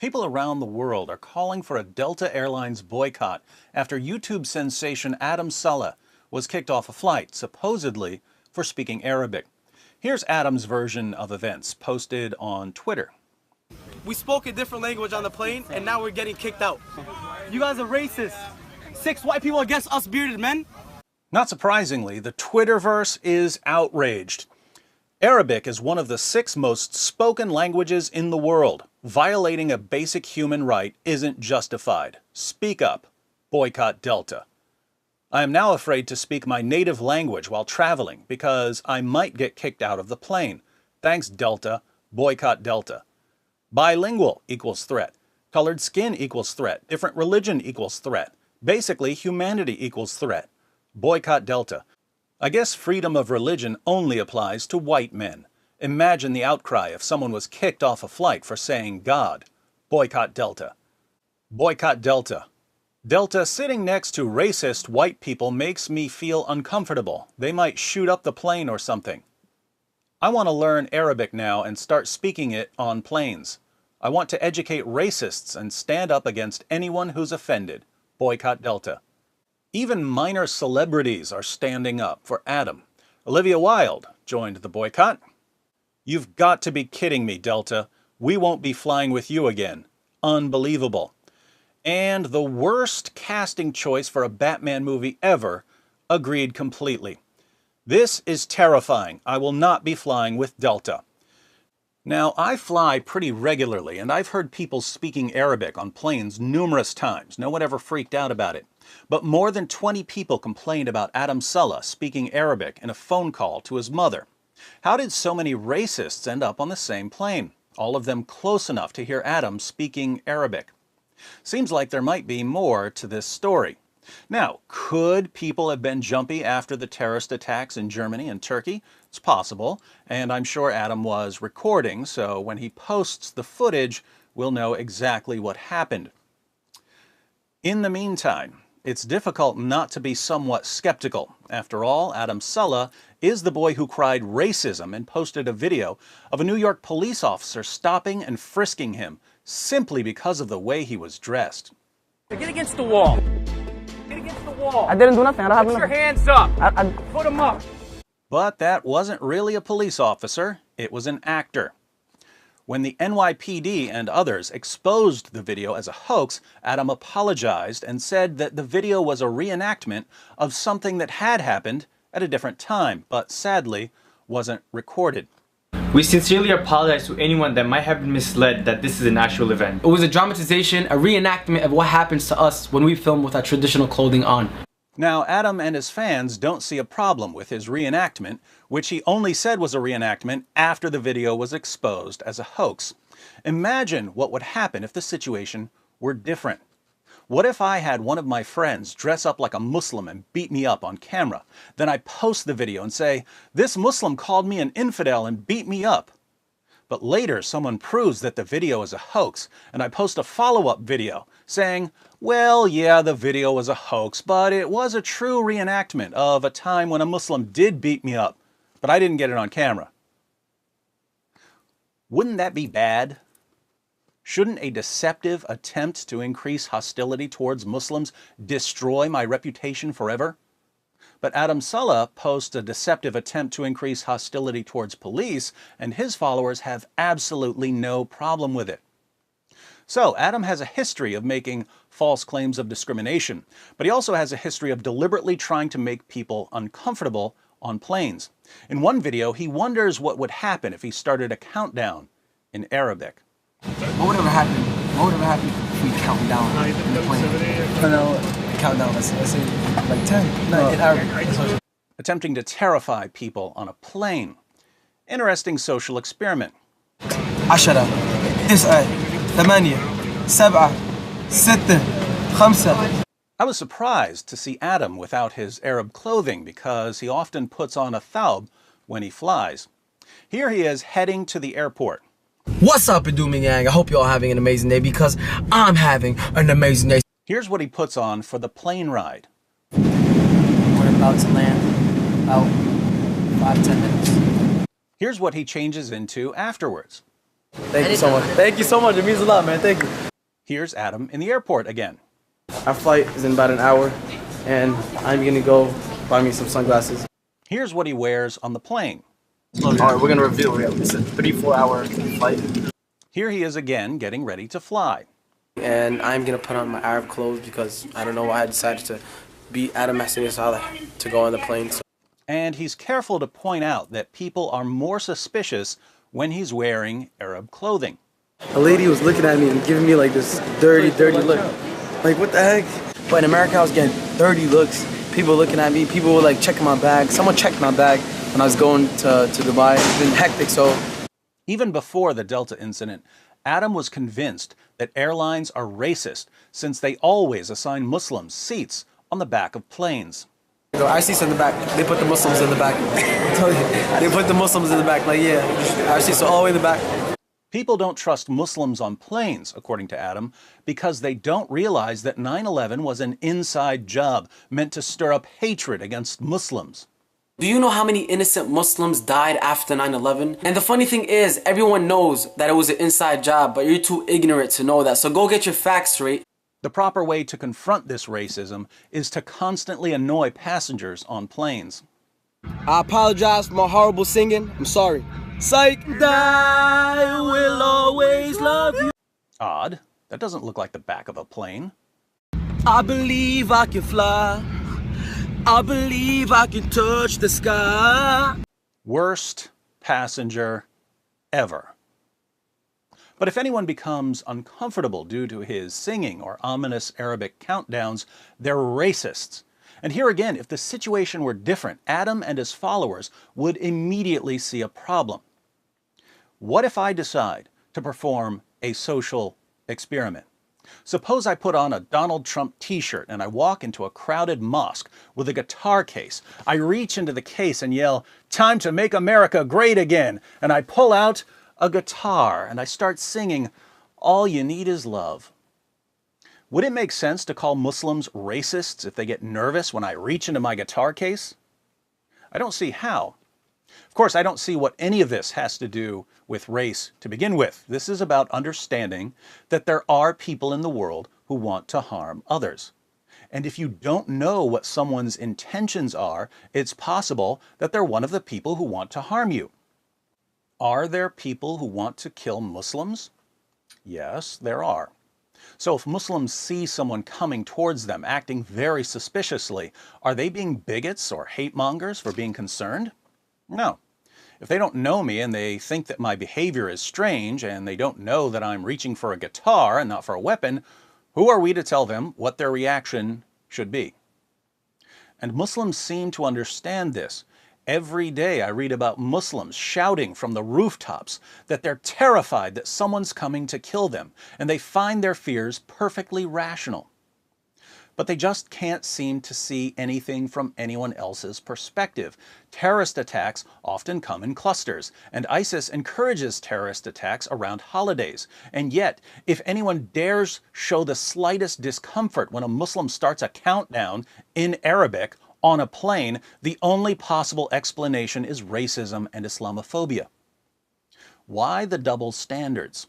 People around the world are calling for a Delta Airlines boycott after YouTube sensation Adam Saleh was kicked off a flight, supposedly for speaking Arabic. Here's Adam's version of events, posted on Twitter. We spoke a different language on the plane, and now we're getting kicked out. You guys are racist. 6 white people against us bearded men? Not surprisingly, the Twitterverse is outraged. Arabic is one of the 6 most spoken languages in the world. Violating a basic human right isn't justified. Speak up. Boycott Delta. I am now afraid to speak my native language while traveling because I might get kicked out of the plane. Thanks, Delta. Boycott Delta. Bilingual equals threat. Colored skin equals threat. Different religion equals threat. Basically, humanity equals threat. Boycott Delta. I guess freedom of religion only applies to white men. Imagine the outcry if someone was kicked off a flight for saying God. Boycott Delta. Boycott Delta. Delta sitting next to racist white people makes me feel uncomfortable. They might shoot up the plane or something. I want to learn Arabic now and start speaking it on planes. I want to educate racists and stand up against anyone who's offended. Boycott Delta. Even minor celebrities are standing up for Adam. Olivia Wilde joined the boycott. You've got to be kidding me, Delta. We won't be flying with you again. Unbelievable. And the worst casting choice for a Batman movie ever agreed completely. This is terrifying. I will not be flying with Delta. Now, I fly pretty regularly, and I've heard people speaking Arabic on planes numerous times. No one ever freaked out about it. But more than 20 people complained about Adam Saleh speaking Arabic in a phone call to his mother. How did so many racists end up on the same plane? All of them close enough to hear Adam speaking Arabic. Seems like there might be more to this story. Now, could people have been jumpy after the terrorist attacks in Germany and Turkey? It's possible, and I'm sure Adam was recording, so when he posts the footage, we'll know exactly what happened. In the meantime, it's difficult not to be somewhat skeptical. After all, Adam Saleh is the boy who cried racism and posted a video of a New York police officer stopping and frisking him simply because of the way he was dressed. Get against the wall. Get against the wall. I didn't do nothing. Put your hands up. Put them up. But that wasn't really a police officer. It was an actor. When the NYPD and others exposed the video as a hoax, Adam apologized and said that the video was a reenactment of something that had happened at a different time, but sadly wasn't recorded. We sincerely apologize to anyone that might have been misled that this is an actual event. It was a dramatization, a reenactment of what happens to us when we film with our traditional clothing on. Now, Adam and his fans don't see a problem with his reenactment, which he only said was a reenactment after the video was exposed as a hoax. Imagine what would happen if the situation were different. What if I had one of my friends dress up like a Muslim and beat me up on camera? Then I post the video and say, "This Muslim called me an infidel and beat me up." But later someone proves that the video is a hoax, and I post a follow-up video saying, well, yeah, the video was a hoax, but it was a true reenactment of a time when a Muslim did beat me up, but I didn't get it on camera. Wouldn't that be bad? Shouldn't a deceptive attempt to increase hostility towards Muslims destroy my reputation forever? But Adam Saleh posts a deceptive attempt to increase hostility towards police, and his followers have absolutely no problem with it. So, Adam has a history of making false claims of discrimination, but he also has a history of deliberately trying to make people uncomfortable on planes. In one video, he wonders what would happen if he started a countdown in Arabic. What would ever happen? What would ever happen if we count down in the plane? No, count down. Let's say like 10. No, in Arabic. Attempting to terrify people on a plane. Interesting social experiment. 10 9 8 7 6 5. I was surprised to see Adam without his Arab clothing because he often puts on a thawb when he flies. Here he is heading to the airport. What's up, Adumi Gang? I hope you're all having an amazing day because I'm having an amazing day. Here's what he puts on for the plane ride. We're about to land about 5-10 minutes. Here's what he changes into afterwards. Thank you so much. Thank you so much. It means a lot, man. Thank you. Here's Adam in the airport again. Our flight is in about an hour, and I'm gonna go buy me some sunglasses. Here's what he wears on the plane. All right, we're gonna reveal. It's a 3-4 hour flight, Here he is again, getting ready to fly. and I'm gonna put on my Arab clothes because I don't know why I decided to be Adam Saleh to go on the plane. So. And he's careful to point out that people are more suspicious when he's wearing Arab clothing. A lady was looking at me and giving me like this dirty look. Like, what the heck? But in America, I was getting dirty looks. People looking at me. People were like checking my bag. Someone checked my bag when I was going to Dubai. It's been hectic, so. Even before the Delta incident, Adam was convinced that airlines are racist since they always assign Muslims seats on the back of planes. Our seats in the back. They put the Muslims in the back. They put the Muslims in the back. Like, yeah, our seats are all the way in the back. People don't trust Muslims on planes, according to Adam, because they don't realize that 9/11 was an inside job meant to stir up hatred against Muslims. Do you know how many innocent Muslims died after 9/11? And the funny thing is, everyone knows that it was an inside job, but you're too ignorant to know that. So go get your facts straight. The proper way to confront this racism is to constantly annoy passengers on planes. I apologize for my horrible singing. I'm sorry. Psych. I will always love you. Odd. That doesn't look like the back of a plane. I believe I can fly. I believe I can touch the sky. Worst passenger ever. But if anyone becomes uncomfortable due to his singing or ominous Arabic countdowns, they're racists. And here again, if the situation were different, Adam and his followers would immediately see a problem. What if I decide to perform a social experiment? Suppose I put on a Donald Trump t-shirt and I walk into a crowded mosque with a guitar case. I reach into the case and yell, "Time to make America great again." And I pull out a guitar and I start singing, "All you need is love." Would it make sense to call Muslims racists if they get nervous when I reach into my guitar case? I don't see how. Of course, I don't see what any of this has to do with race to begin with. This is about understanding that there are people in the world who want to harm others. And if you don't know what someone's intentions are, it's possible that they're one of the people who want to harm you. Are there people who want to kill Muslims? Yes, there are. So if Muslims see someone coming towards them acting very suspiciously, are they being bigots or hate mongers for being concerned? No. If they don't know me and they think that my behavior is strange and they don't know that I'm reaching for a guitar and not for a weapon, who are we to tell them what their reaction should be? And Muslims seem to understand this. Every day I read about Muslims shouting from the rooftops that they're terrified that someone's coming to kill them, and they find their fears perfectly rational. But they just can't seem to see anything from anyone else's perspective. Terrorist attacks often come in clusters, and ISIS encourages terrorist attacks around holidays. And yet, if anyone dares show the slightest discomfort when a Muslim starts a countdown in Arabic on a plane, the only possible explanation is racism and Islamophobia. Why the double standards?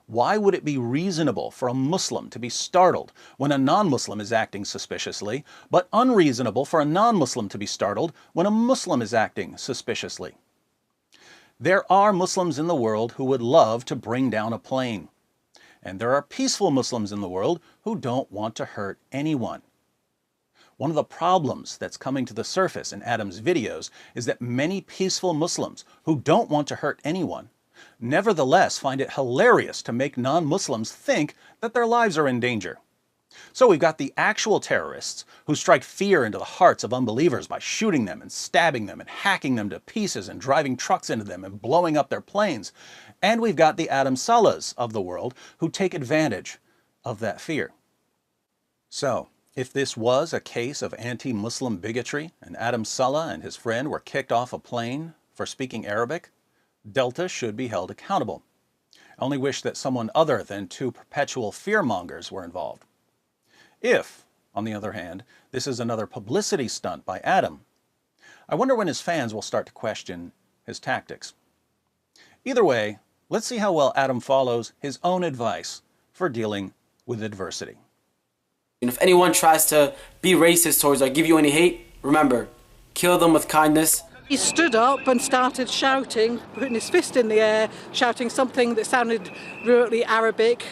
Why would it be reasonable for a Muslim to be startled when a non-Muslim is acting suspiciously, but unreasonable for a non-Muslim to be startled when a Muslim is acting suspiciously? There are Muslims in the world who would love to bring down a plane. And there are peaceful Muslims in the world who don't want to hurt anyone. One of the problems that's coming to the surface in Adam's videos is that many peaceful Muslims who don't want to hurt anyone nevertheless find it hilarious to make non-Muslims think that their lives are in danger. So we've got the actual terrorists who strike fear into the hearts of unbelievers by shooting them and stabbing them and hacking them to pieces and driving trucks into them and blowing up their planes. And we've got the Adam Salehs of the world who take advantage of that fear. So, if this was a case of anti-Muslim bigotry and Adam Saleh and his friend were kicked off a plane for speaking Arabic, Delta should be held accountable. I only wish that someone other than two perpetual fearmongers were involved. If, on the other hand, this is another publicity stunt by Adam, I wonder when his fans will start to question his tactics. Either way, Let's see how well Adam follows his own advice for dealing with adversity. And if anyone tries to be racist towards or give you any hate, remember, kill them with kindness. He stood up and started shouting, putting his fist in the air, shouting something that sounded rudely Arabic.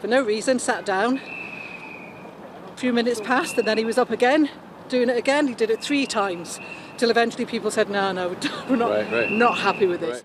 For no reason, sat down. A few minutes passed and then he was up again, doing it again. He did it 3 times, till eventually people said, no, we're not happy with this.